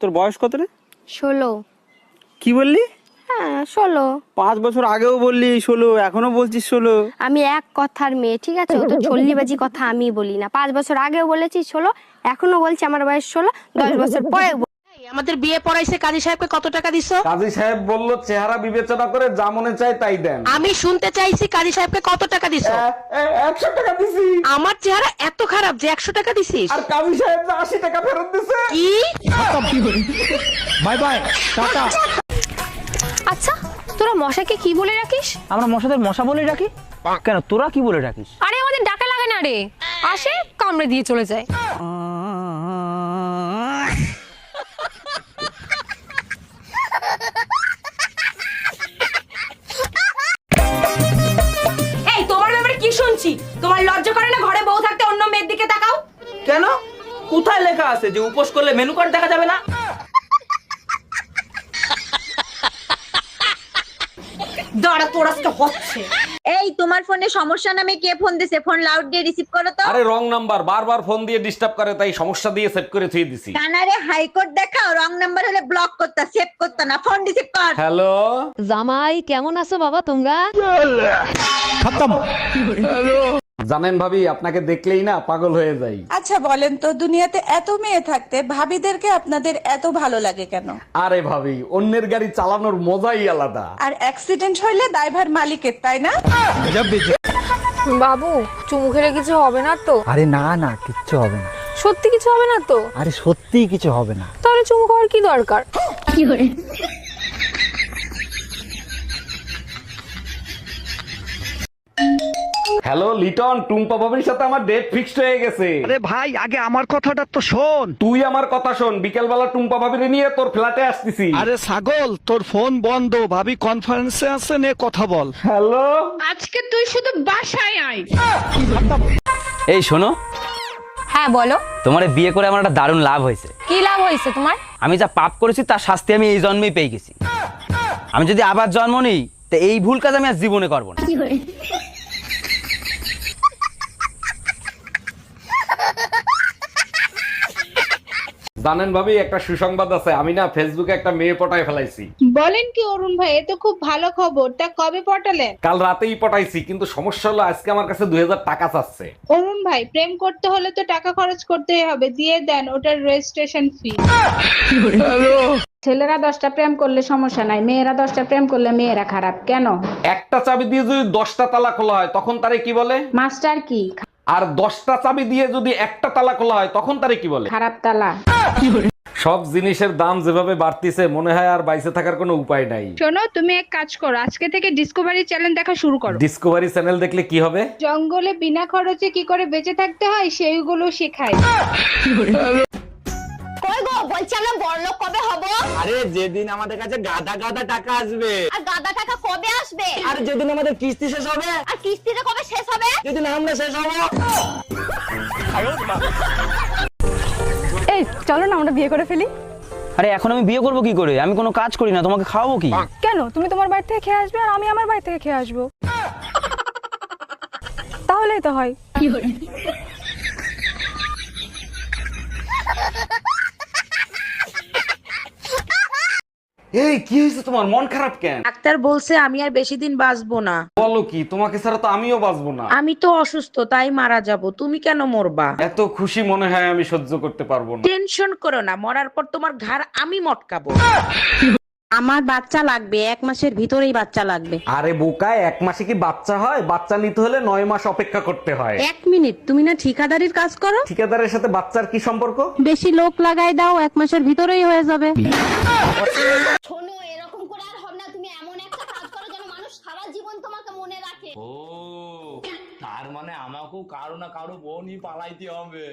তোর বয়স কত রে? 16। কি বললি? হ্যাঁ 16। 5 বছর আগেও বললি 16, এখনো বলছিস 16। আমি এক কথার মেয়ে, ঠিক আছে? ও তো ছল্লিবাজি কথা আমি বলি না। 5 বছর আগেও বলেছি 16, এখনো বলছি আমার বয়স 16। 10 বছর পরে আমাদের বিয়ে পড়াইছে, কাজী সাহেবকে কত টাকা দিছো? কাজী সাহেব বলল চেহারা বিবেচনা করে যা মনে চায় তাই দেন। আমি শুনতে চাইছি কাজী সাহেবকে কত টাকা দিছো? 100 টাকা দিছি। আমার চেহারা এত খারাপ যে 100 টাকা দিছিস? আর কাজী সাহেব 80 টাকা ফেরত দিছে। কি? Bye bye, tata. আচ্ছা, তোরা মশাকে কি বলে রাখিস? আমরা মশাদের মশা বলে রাখি। কেন, তোরা কি বলে রাখিস? আরে আমাদের ডাকা লাগে না রে, আসে কামড়ে দিয়ে চলে যায়। এই তোমার ব্যাপারে কি শুনছি? তোমার লজ্জা করে না ঘরে বউ থাকতে অন্য মেয়ের দিকে তাকাও? কেন? কোথায় লেখা আছে যে উপোস করলে মেনু কার্ড দেখা যাবে না? দাঁড়া, তোর আজকে হচ্ছে। এই তোমার ফোনে সমস্যা নামে কে ফোন দিছে? ফোন লাউড দিয়ে রিসিভ করো তো। আরে রং নাম্বার, বারবার ফোন দিয়ে ডিস্টার্ব করে, তাই সমস্যা দিয়ে সেভ করে থুই দিছি। কানারে হাইকোর্ট দেখাও, রং নাম্বার হলে ব্লক করতা, সেভ করতা না, ফোন রিসিভ কর। হ্যালো জামাই কেমন আছো বাবা তোমরা? জানেন ভাবি, আপনাকে দেখলেই না পাগল হয়ে যাই। আচ্ছা বলেন তো, দুনিয়াতে এত মেয়ে থাকতে ভাবিদেরকে আপনাদের এত ভালো লাগে কেন? আরে ভাবি, অন্যের গাড়ি চালানোর মজাই আলাদা। আর অ্যাক্সিডেন্ট হইলে দায়ভার মালিকের, তাই না? বাবু চুমু খেলে কিছু হবে না তো? আরে না না, কিচ্ছু হবে না। সত্যি কিছু হবে না তো? আরে সত্যিই কিছু হবে না। তাহলে চুমু খাওয়ার কি দরকার? হ্যালো লিটন, টুম্পা ভাবির সাথে আমার ডেট ফিক্সড হয়ে গেছে। আরে ভাই, আগে আমার কথাটা তো শোন। তুই আমার কথা শোন, বিকেল বেলা টুম্পা ভাবিরে নিয়ে তোর ফ্ল্যাটে আসতেছি। আরে ছাগল, তোর ফোন বন্ধ, ভাবি কনফারেন্সে আছে, নে কথা বল। হ্যালো, আজকে তুই শুধু বাসায় আয়। এই শোনো, হ্যাঁ বলো। তোমার বিয়ে করে আমার একটা দারুণ লাভ হয়েছে। কি লাভ হয়েছে তোমার? আমি যা পাপ করেছি তার শাস্তি আমি এই জন্মেই পেয়ে গেছি। আমি যদি আবার জন্ম নিই তো এই ভুল কাজ আমি আর জীবনে করবো না। জানেন ভাবি, একটা সুসংবাদ আছে। আমি না ফেসবুকে একটা মেয়ে পটায় ফেলাইছি। বলেন কি অরুণ ভাই, এ তো খুব ভালো খবর। তা কবে পটালেন? কাল রাতেই পটাইছি, কিন্তু সমস্যা হলো আজকে আমার কাছে 2000 টাকা চাচ্ছে। অরুণ ভাই, প্রেম করতে হলে তো টাকা খরচ করতেই হবে, দিয়ে দেন ওটার রেজিস্ট্রেশন ফি। ছেলেরা 10টা প্রেম করলে সমস্যা নাই, মেয়েরা 10টা প্রেম করলে মেয়েরা খারাপ কেন? একটা চাবি দিয়ে যদি 10টা তালা খোলা হয় তখন তারে কি বলে? মাস্টার কি? আর 10টা চাবি দিয়ে যদি একটা তালা খোলা হয় তখন তারে কি বলে? খারাপ তালা। সব জিনিসের দাম যেভাবে বাড়তিছে, মনে হয় আর বাইসে থাকার কোনো উপায় নাই। শোনো, তুমি এক কাজ করো, আজকে থেকে ডিসকভারি চ্যানেল দেখা শুরু করো। ডিসকভারি চ্যানেল দেখলে কি হবে? জঙ্গলে বিনা খরচে কি করে বেঁচে থাকতে হয় সেইগুলো শেখায়। কই গো, বলছি আমরা বড়লোক কবে হব? আরে যেদিন আমাদের কাছে গাদা গাদা টাকা আসবে। আর গাদা টাকা কবে আসবে? আর যেদিন আমাদের কিস্তি শেষ হবে। আর কিস্তিটা কবে শেষ হবে? যেদিন আমরা শেষ হবো। এই চলো না আমরা বিয়ে করে ফেলি। আরে এখন আমি বিয়ে করবো কি করে? আমি কোনো কাজ করি না, তোমাকে খাওয়াবো কি? কেন? তুমি তোমার বাড়ি থেকে খেয়ে আসবে আর আমি আমার বাড়ি থেকে খেয়ে আসবো। তাহলেই তো হয়। এই কি হয়েছে তোমার? মন খারাপ কেন? ডাক্তার বলছে আমি আর বেশি দিন বাঁচবো না। বলো কি, তোমাকে ছাড়া তো আমিও বাঁচবো না। আমি তো অসুস্থ, তাই মারা যাব, তুমি কেন মরবা? এত খুশি মনে হয় আমি সহ্য করতে পারবো না। টেনশন করো না, মরার পর তোমার ঘাড় আমি মটকাবো। আমার বাচ্চা লাগবে, 1 মাসের ভিতরেই বাচ্চা লাগবে। আরে বোকায়, 1 মাসে কি বাচ্চা হয়? বাচ্চা নিতে হলে 9 মাস অপেক্ষা করতে হয়। 1 মিনিট, তুমি না ঠিকাদারির কাজ করো? ঠিকাদারের সাথে বাচ্চার কি সম্পর্ক? বেশি লোক লাগাই দাও, 1 মাসের ভিতরেই হয়ে যাবে। শোনো, এরকম করে আর হবে না। তুমি এমন একটা কাজ করো যেন মানুষ সারা জীবন তোমাকে মনে রাখে। ও, তার মানে আমাকেও কারো না কারো বোনই পালাইতে হবে।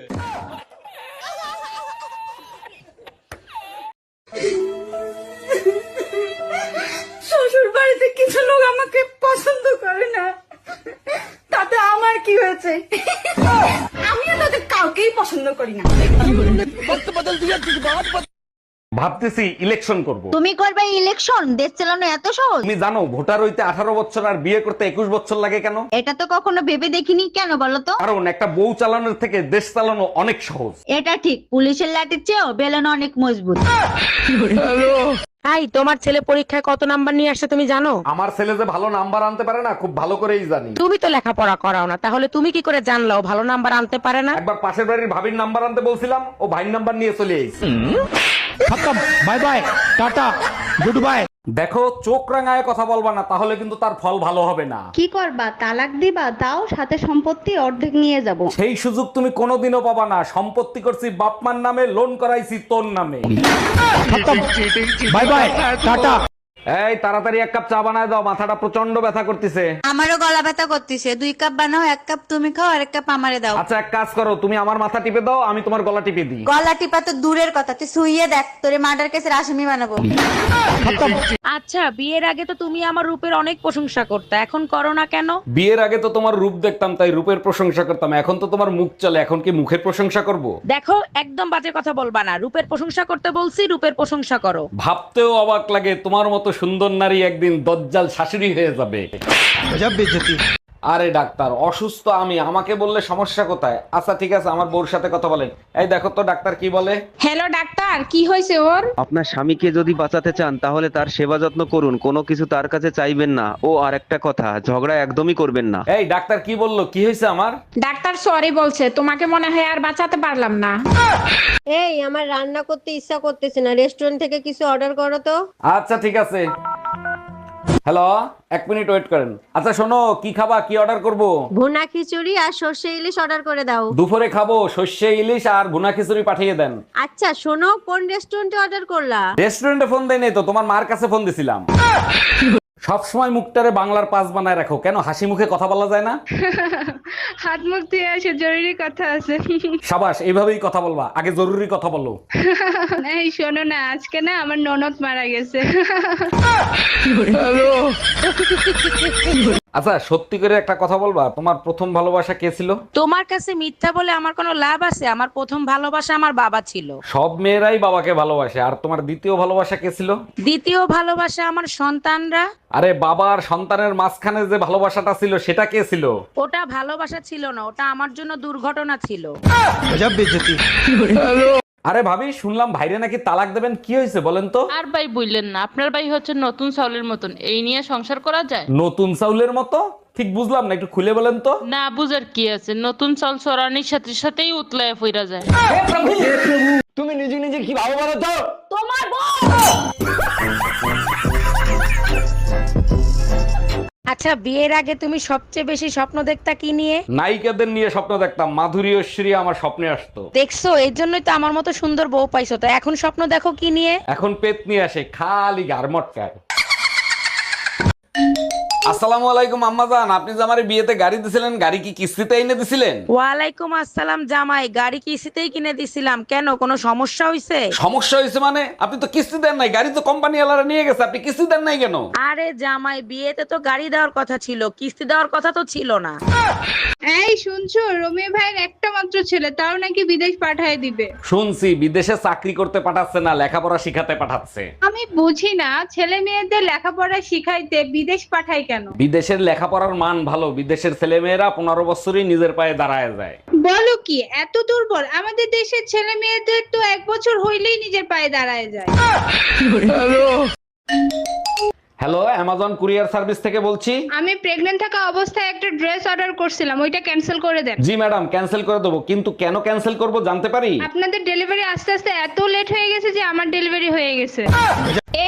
শ্বশুর বাড়িতে কিছু লোক আমাকে পছন্দ করে না, তাতে আমার কি হয়েছে? আমিও তাদের কাউকেই পছন্দ করি না। ভাবতেছি ইলেকশন করব। তুমি করবে ইলেকশন? দেশ চালানো এত সহজ? তুমি জানো ভোটার হইতে 18 বছর আর বিয়ে করতে 21 বছর লাগে কেন? এটা তো কখনো ভেবে দেখিনি, কেন বলো তো? কারণ একটা বউ চালানোর থেকে দেশ চালানো অনেক সহজ। এটা ঠিক, পুলিশের লাঠির চেয়েও বেলন অনেক মজবুত। এই তোমার ছেলে পরীক্ষায় কত নাম্বার নিয়ে আসছে তুমি জানো? আমার ছেলে যে ভালো নাম্বার আনতে পারে না খুব ভালো করেই জানি। তুমি তো লেখাপড়া করাও না, তাহলে তুমি কি করে জানলা ও ভালো নাম্বার আনতে পারে না? একবার পাশের বাড়ির ভাবির নাম্বার আনতে বলছিলাম, ও ভাইয়ের নাম্বার নিয়ে চলে এসেছে। Bye bye tata good bye. দেখো চোখ রাঙায় কথা বলবা না, তাহলে কিন্তু তার ফল ভালো হবে না। কি করবা, তালাক দিবা? দাও, সাথে সম্পত্তি অর্ধেক নিয়ে যাব। সেই সুযোগ তুমি কোনোদিনও পাবা না। সম্পত্তি করছি বাপমার নামে, লোন করাইছি তোর নামে। Bye bye tata. এই তাড়াতাড়ি 1 কাপ চা বানায় দাও, মাথাটা প্রচন্ড ব্যথা করতেছে। আমারও গলা ব্যথা করতেছে, 2 কাপ বানাও, 1 কাপ তুমি খাও আর 1 কাপ আমারে দাও। আচ্ছা এক কাজ করো, তুমি আমার মাথা টিপে দাও, আমি তোমার গলা টিপে দিই। গলা টিপা তো দূরের কথা, তুই শুইয়ে দেখ, তোরে মার্ডার কেসের আসামি বানাবো। আচ্ছা বিয়ের আগে তো তুমি আমার রূপের অনেক প্রশংসা করতে, এখন করো না কেন? বিয়ের আগে তো তোমার রূপ দেখতাম তাই রূপের প্রশংসা করতাম, এখন তো তোমার মুখ চলে, এখন কি মুখের প্রশংসা করব? দেখো একদম বাজে কথা বলবা না, রূপের প্রশংসা করতে বলছি, রূপের প্রশংসা করো। ভাবতেও অবাক লাগে তোমার মতো সুন্দর নারী একদিন দজ্জাল শাশুড়ি হয়ে যাবে। আরে ডাক্তার অসুস্থ আমি, আমাকে বললে সমস্যা কোথায়? আচ্ছা ঠিক আছে, আমার বউর সাথে কথা বলেন। এই দেখো তো ডাক্তার কি বলে। হ্যালো ডাক্তার, কি হয়েছে ওর? আপনার স্বামীকে যদি বাঁচাতে চান তাহলে তার সেবা যত্ন করুন, কোনো কিছু তার কাছে চাইবেন না। ও আর একটা কথা, ঝগড়া একদমই করবেন না। এই ডাক্তার কি বললো, কি হয়েছে আমার? ডাক্তার সরি বলছে, তোমাকে মনে হয় আর বাঁচাতে পারলাম না। এই, আমার রান্না করতে ইচ্ছা করতেছে না, রেস্টুরেন্ট থেকে কিছু অর্ডার করো তো। আচ্ছা ঠিক আছে। হ্যালো, 1 মিনিট ওয়েট করেন। আচ্ছা শোনো, কি খাবা, কি অর্ডার করব? ভুনা খিচুড়ি আর সর্ষে ইলিশ অর্ডার করে দাও। দুপুরে খাবো সর্ষে ইলিশ আর ভুনা খিচুড়ি পাঠিয়ে দেন। আচ্ছা শোনো, কোন রেস্টুরেন্টে অর্ডার করলা? রেস্টুরেন্টে ফোন দেয় নাই তো, তোমার মার কাছে ফোন দিছিলাম। সবসময় মুখটারে বাংলার পাস বানায় রাখো, কেন হাসি মুখে কথা বলা যায় না? হাত মুখ দিয়ে আসে, জরুরি কথা আছে। সাবাস, এইভাবেই কথা বলবা, আগে জরুরি কথা বলো। এই শোনো না, আজকে না আমার ননদ মারা গেছে। আচ্ছা সত্যি করে একটা কথা বলবা, তোমার প্রথম ভালোবাসা কে ছিল? তোমার কাছে মিথ্যা বলে আমার কোনো লাভ আছে? আমার প্রথম ভালোবাসা আমার বাবা ছিল। সব মেয়েরাই বাবাকে ভালোবাসে। আর তোমার দ্বিতীয় ভালোবাসা কে ছিল? দ্বিতীয় ভালোবাসা আমার সন্তানরা। আরে বাবা আর সন্তানের মাঝখানে যে ভালোবাসাটা ছিল সেটা কে ছিল? ওটা ভালোবাসা ছিল না, ওটা আমার জন্য দুর্ঘটনা ছিল। আরে ভাবি, শুনলাম ভাইরে নাকি তালাক দেবেন, কি হয়েছে বলেন তো? আর ভাই বললেন না, আপনার ভাই হচ্ছে নতুন চাউলের মতন, এই নিয়ে সংসার করা যায়? নতুন চাউলের মতো? ঠিক বুঝলাম না, একটু খুলে বলেন তো। না বুঝার কি আছে, নতুন চাউল চড়ানির সাথে সাথেই উতলায় ফিরা যায়। তুমি নিজে নিজে কি ভাবো বলো তো? তোমার আচ্ছা বিয়ের আগে তুমি সবচেয়ে বেশি স্বপ্ন দেখতা কি নিয়ে? নায়িকাদের নিয়ে স্বপ্ন দেখতাম, মাধুরী ঐশ্বরী আমার স্বপ্নে আসতো। দেখছো, এর জন্যই তো আমার মতো সুন্দর বউ পাইছো। তো এখন স্বপ্ন দেখো কি নিয়ে? এখন পেট নিয়ে আসে, খালি গারমটকায়। আসসালামু আলাইকুম আম্মাজান, আপনি যে আমার বিয়েতে গাড়ি দিছিলেন, গাড়ি কি কিস্তিতে এনে দিছিলেন? ওয়ালাইকুম আসসালাম জামাই, গাড়ি কিস্তিতেই কিনে দিছিলাম। কেন, কোনো সমস্যা হইছে? সমস্যা হয়েছে মানে? আপনি তো কিস্তি দেন নাই, গাড়ি তো কোম্পানি ওয়ালারা নিয়ে গেছে, আপনি কিস্তি দেন নাই কেন? আরে জামাই, বিয়েতে তো গাড়ি দেওয়ার কথা ছিল, কিস্তি দেওয়ার কথা তো ছিল না। এই শুনছো, রমি ভাইয়ের একটা মাত্র ছেলে, তাও নাকি বিদেশ পাঠায় দিবে। শুনছি বিদেশে চাকরি করতে পাঠাচ্ছে না, লেখাপড়া শিখাতে পাঠাচ্ছে। আমি বুঝি না, ছেলে মেয়েদের লেখাপড়া শিখাইতে বিদেশ পাঠায় কেন? বিদেশের লেখাপড়ার মান ভালো, বিদেশের ছেলে মেয়েরা 15 বছরই নিজের পায়ে দাঁড়ায় যায়। বলো কি, এত দুর্বল? আমাদের দেশের ছেলে মেয়েদের তো 1 বছর হইলেই নিজের পায়ে দাঁড়ায় যায়। হ্যালো, অ্যামাজন কুরিয়ার সার্ভিস থেকে বলছি। আমি প্রেগন্যান্ট থাকা অবস্থায় একটা ড্রেস অর্ডার করছিলাম, ওইটা ক্যান্সেল করে দেন। জি ম্যাডাম, ক্যান্সেল করে দেবো, কিন্তু কেন ক্যান্সেল করব জানতে পারি? আপনাদের ডেলিভারি আস্তে আস্তে এত লেট হয়ে গেছে যে আমার ডেলিভারি হয়ে গেছে।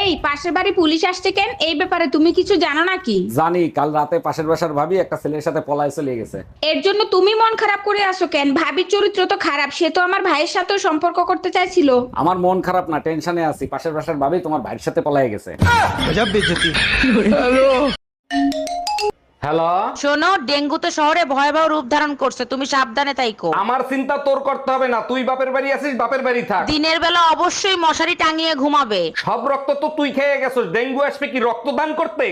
এই পাশের বাড়ি পুলিশ আসছে কেন? এই ব্যাপারে তুমি কিছু জানো নাকি? জানি, কাল রাতে পাশের বাসার ভাবি একটা ছেলের সাথে পলায় চলে গেছে। এর জন্য তুমি মন খারাপ করে আসো কেন? ভাবির চরিত্র তো খারাপ, সে তো আমার ভাইয়ের সাথেও সম্পর্ক করতে চাইছিল। আমার মন খারাপ না, টেনশনে আছি। পাশের বাসার ভাবি তোমার ভাইয়ের সাথে পলায় গেছে। হ্যালো, শোনো, ডেঙ্গু তো শহরে ভয়াবহ রূপ ধারণ করছে, তুমি সাবধানে থাইকো। আমার চিন্তা তোর করতে হবে না, তুই বাপের বাড়ি আছিস, বাপের বাড়ি থাক। দিনের বেলা অবশ্যই মশারি টাঙিয়ে ঘুমাবে। সব রক্ত তো তুই খেয়ে গেছিস, ডেঙ্গু আসবে কি রক্তদান করতে?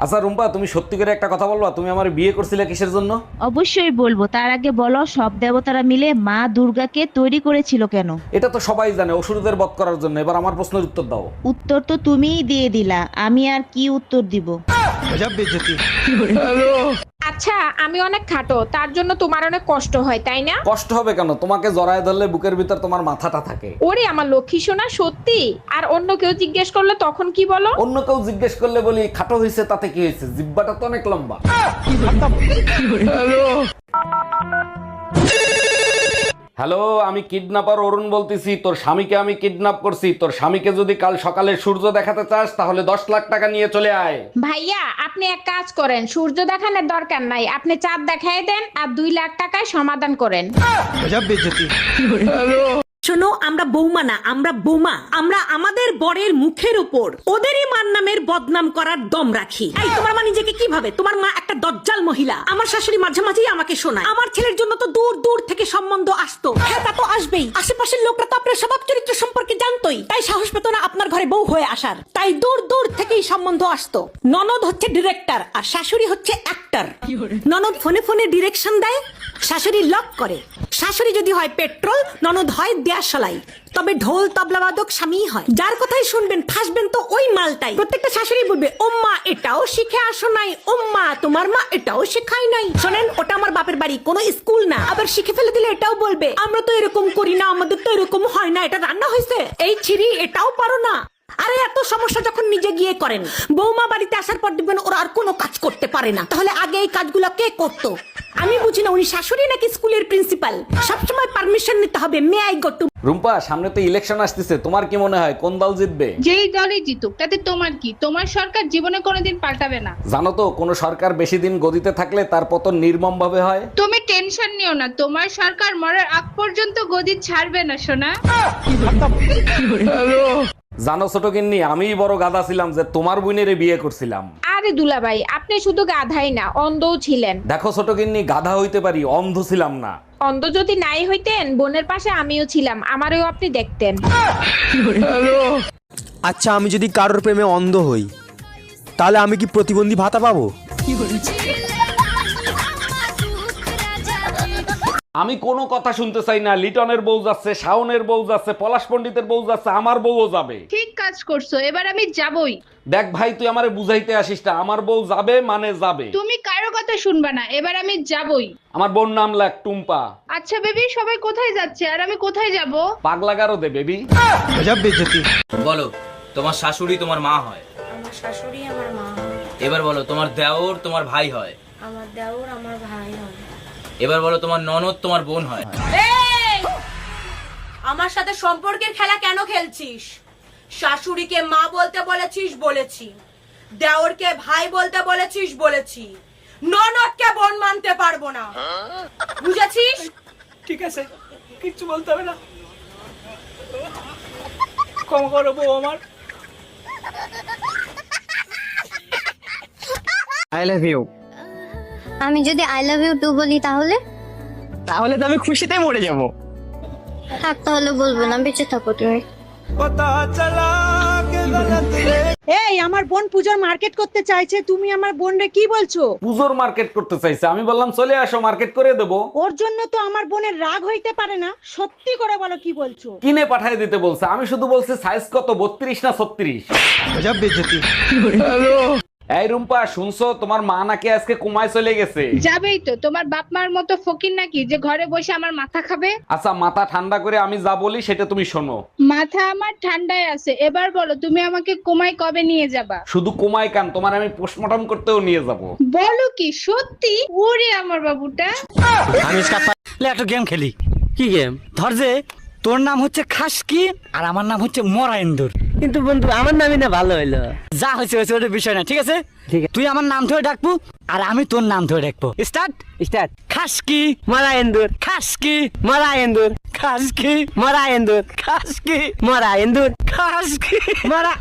আচ্ছা রুম্পা, তুমি সত্যি করে একটা কথা বলবা, তুমি আমার বিয়ে করছিলে কিসের জন্য? অবশ্যই বলবো, তার আগে বলো সব দেবতারা মিলে মা দুর্গাকে তৈরি করেছিল কেন? এটা তো সবাই জানে, অসুরদের বধ করার জন্য। এবার আমার প্রশ্নের উত্তর দাও। উত্তর তো তুমিই দিয়ে দিলা, আমি আর কি উত্তর দিব? আচ্ছা, আমি অনেক খাটো, তার জন্য তোমার অনেক কষ্ট হয় তাই না? কষ্ট হবে কেন? তোমাকে জড়ায় ধরলে বুকের ভিতর তোমার মাথাটা থাকে। ওরে আমার লক্ষ্মী সোনা, সত্যি? আর অন্য কেউ জিজ্ঞেস করলে তখন কি বলো? অন্য কেউ জিজ্ঞেস করলে বলি খাটো হয়েছে, তাতে কি হয়েছে, জিব্বাটা তো অনেক লম্বা। হ্যালো, আমি কিডন্যাপার অরুণ বলতেছি। তোর স্বামীকে আমি কিডন্যাপ করছি। তোর স্বামীকে যদি কাল সকালে সূর্য দেখাতে চাস তাহলে 10 লাখ টাকা নিয়ে চলে আয়। ভাইয়া, আপনি এক কাজ করেন, সূর্য দেখানোর দরকার নাই, আপনি চাঁদ দেখাই দেন আর 2 লাখ টাকায় সমাধান করেন। শোনো, আমরা বৌমা না, আমরা বোমা। আমরা আমাদের বরের মুখের উপর ওদেরই মার নামের বদনাম করার দম রাখি। এই, তোমার মা নিজেকে কি ভাবে? তোমার মা একটা দজ্জাল মহিলা। আমার শাশুড়ি মাঝে মাঝেই আমাকে শোনায় আমার ছেলের জন্য তো দূর দূর থেকে সম্বন্ধ আসতো। হ্যাঁ, তা তো আসবেই। আশেপাশের লোকরা তো আপনার স্বভাব চরিত্র সম্পর্কে জানতোই, তাই সাহস পেত না আপনার ঘরে বউ হয়ে আসার। তাই দূর দূর থেকেই সম্বন্ধ আসতো। ননদ হচ্ছে ডিরেক্টর আর শাশুড়ি হচ্ছে অ্যাক্টর। ননদ ফোনে ফোনে ডিরেকশন দেয়, শাশুড়ি লক করে। শাশুড়ি যদি হয় পেট্রোল, ননদ হয় দেয়াশালাই। তবে ঢোল তবলাবাদক স্বামী হয়। যার কথাই শুনবেন ফাঁসবেন তো ওই মালটাই। প্রত্যেকটা শাশুড়ি বলবে, ওম্মা এটাও শিখে আসো নাই, ওম্মা তোমার মা এটাও শেখায় নাই। শোনেন, ওটা আমার বাপের বাড়ি, কোনো স্কুল না। আবার শিখে ফেলে দিলে এটাও বলবে, আমরা তো এরকম করি না, আমাদের তো এরকম হয় না, এটা রান্না হয়েছে, এই ছিরি এটাও পারো না। আরে এত সমস্যা যখন নিজে গিয়ে করেন, বৌমা বাড়িতে আসার পর দেখবেন ওরা আর কোনো কাজ করতে পারে না। তাহলে আগে এই কাজগুলো কে করতো? আমি বুঝি না, উনি শাশুড়ি নাকি স্কুলের প্রিন্সিপাল? সবসময় পারমিশন নিতে হবে, may I go to. Rumpa, সামনে তো ইলেকশন আসতেছে, তোমার কি মনে হয় কোন দল জিতবে? যেই দলই জিতুক তাতে তোমার কি? তোমার সরকার জীবনে কোনোদিন পাল্টাবে না। জানো তো, কোন সরকার বেশি দিন গদিতে থাকলে তার পতন নির্মম ভাবে হয়। তুমি টেনশন নিও না, তোমার সরকার মরার আগ পর্যন্ত গদি ছাড়বে না সোনা। জানো ছোট গিন্নি, আমিই বড় গাধা ছিলাম যে তোমার বোনেরে বিয়ে করছিলাম। আরে দুলাভাই, আপনি শুধু গাধাই না, অন্ধও ছিলেন। দেখো ছোট গিন্নি, গাধা হইতে পারি, অন্ধ ছিলাম না। অন্ধ যদি নাই হইতেন, বোনের পাশে আমিও ছিলাম, আমারও আপনি দেখতেন। আচ্ছা, আমি যদি কারোর প্রেমে অন্ধ হই তাহলে আমি কি প্রতিবন্ধী ভাতা পাবো? আমি কোনো কথা শুনতে চাই না। লিটনের বউ যাচ্ছে, শাওনের বউ যাচ্ছে, পলাশ পণ্ডিতের বউ যাচ্ছে, আমার বউও যাবে। ঠিক কাজ করছো, এবার আমি যাবই। দেখ ভাই, তুই আমারে বুঝাইতে আসিস না, আমার বউ যাবে মানে যাবে। তুমি কারো কথা শুনবা না, এবার আমি যাবই। আমার বোন নাম লাগ টুম্পা। আচ্ছা বেবি, সবাই কোথায় যাচ্ছে আর আমি কোথায় যাব? পাগলা গারো দে বেবি। বলো, তোমার শাশুড়ি তোমার মা হয়? আমার শাশুড়ি আমার মা হয়। এবার বলো, তোমার দেওর তোমার ভাই হয়? আমার দেওর আমার ভাই হয়। এবার বলো, তোমার ননদ তোমার বোন হয়? আমার সাথে সম্পর্কের খেলা কেন খেলছিস? শাশুড়িকে মা বলতে বলেছিস, বলেছি। দেওরকে ভাই বলতে বলেছিস, বলেছি। ননদকে বোন মানতে পারবো না, বুঝেছিস? ঠিক আছে, কিচ্ছু বলতে হবে না, ক্ষমা করো বউ আমার। I love you. আমি যদি আই লাভ ইউ টু বলি তাহলে? তাহলে তো আমি খুশিতে মরে যাব। থাক, তাহলে বলবো না, বেঁচে থাকো তুমি। এই, আমার বোন পূজোর মার্কেট করতে চাইছে, তুমি আমার বোনরে কি বলছো? পুজোর মার্কেট করতে চাইছে, আমি বললাম চলে আসো, মার্কেট করে দেবো। ওর জন্য তো আমার বোনের রাগ হইতে পারে না। সত্যি করে বলো, কি বলছো? কিনে পাঠিয়ে দিতে বলছে, আমি শুধু বলছি সাইজ কত, 32 না 36। এই রুম্পা, শুনছো তোমার মা নাকি আজকে কুমায় চলে গেছে? যাবেই তো, তোমার বাপ মার মতো ফকির নাকি যে ঘরে বসে আমার মাথা খাবে? আচ্ছা, মাথা ঠান্ডা করে আমি যা বলি সেটা তুমি শোনো। মাথা আমার ঠান্ডায় আছে, এবার বলো তুমি আমাকে কোমায় কবে নিয়ে যাবা? শুধু কুমায় কান, তোমার আমি পোস্টমর্টম করতেও নিয়ে যাব। বলো কি সত্যি? ওরে আমার বাবুটা। আমি একটা গেম খেলি। কি গেম? ধর যে তোর নাম হচ্ছে খাসকি আর আমার নাম হচ্ছে মরাইন্দুর। কিন্তু বন্ধু, আমার নামই না ভালো হইলো। যা হয়েছে হয়েছে, ওটা বিষয় না, ঠিক আছে? তুই আমার নাম ধরে ডাকবো আর আমি তোর নাম ধরে ডাকবো। Start start. খাসকি মরাইন্দুর, খাসকি মরাইন্দুর, খাসকি মরাইন্দুর, খাসকি মরাইন্দুর, খাসকি মরা।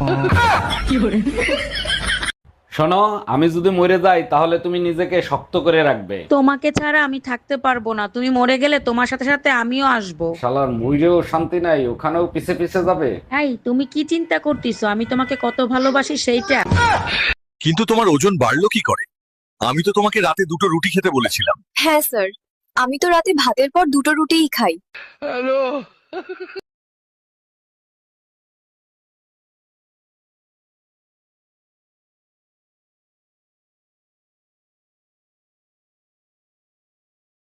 শোনো, আমি যদি মরে যাই তাহলে তুমি নিজেকে শক্ত করে রাখবে। তোমাকে ছাড়া আমি থাকতে পারবো না, তুমি মরে গেলে তোমার সাথে সাথে আমিও আসবো। শালার মইরেও শান্তি নাই, ওখানেও পিছে পিছে যাবে। এই তুমি কি চিন্তা করতেছো আমি তোমাকে কত ভালোবাসি সেইটা? কিন্তু তোমার ওজন বাড়লো কি করে? আমি তো তোমাকে রাতে 2টো রুটি খেতে বলেছিলাম। হ্যাঁ স্যার, আমি তো রাতে ভাতের পর 2টো রুটিই খাই।